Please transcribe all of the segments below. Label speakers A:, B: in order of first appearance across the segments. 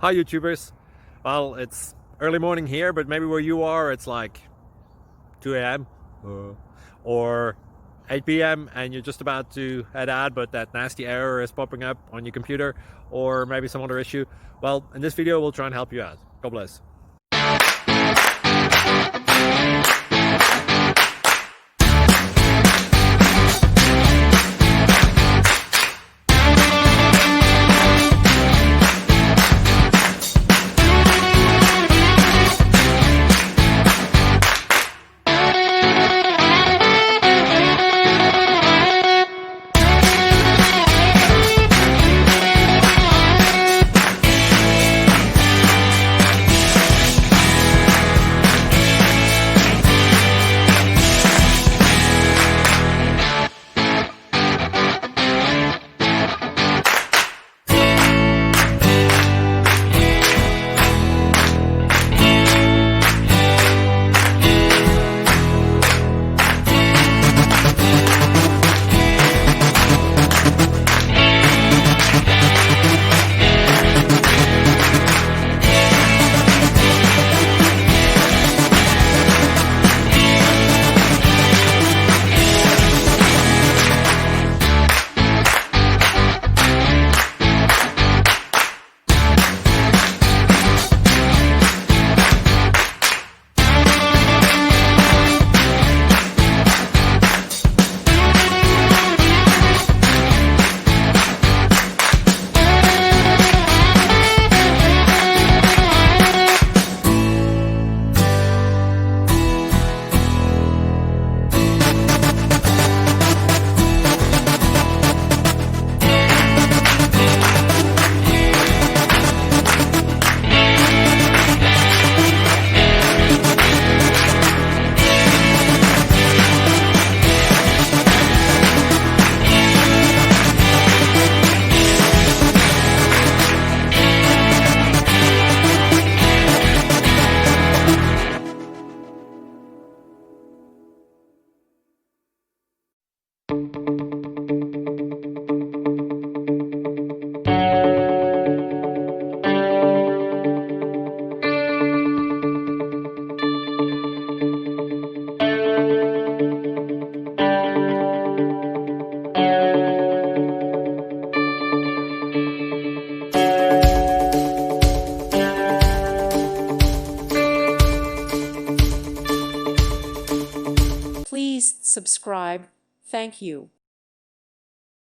A: Hi YouTubers. Well, it's early morning here, but maybe where you are it's like 2 a.m. or 8 p.m. and you're just about to head out, but that nasty error is popping up on your computer, or maybe some other issue. Well, in this video we'll try and help you out. God bless.
B: Please subscribe. Thank you.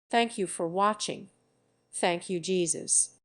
B: Thank you for watching. Thank you, Jesus.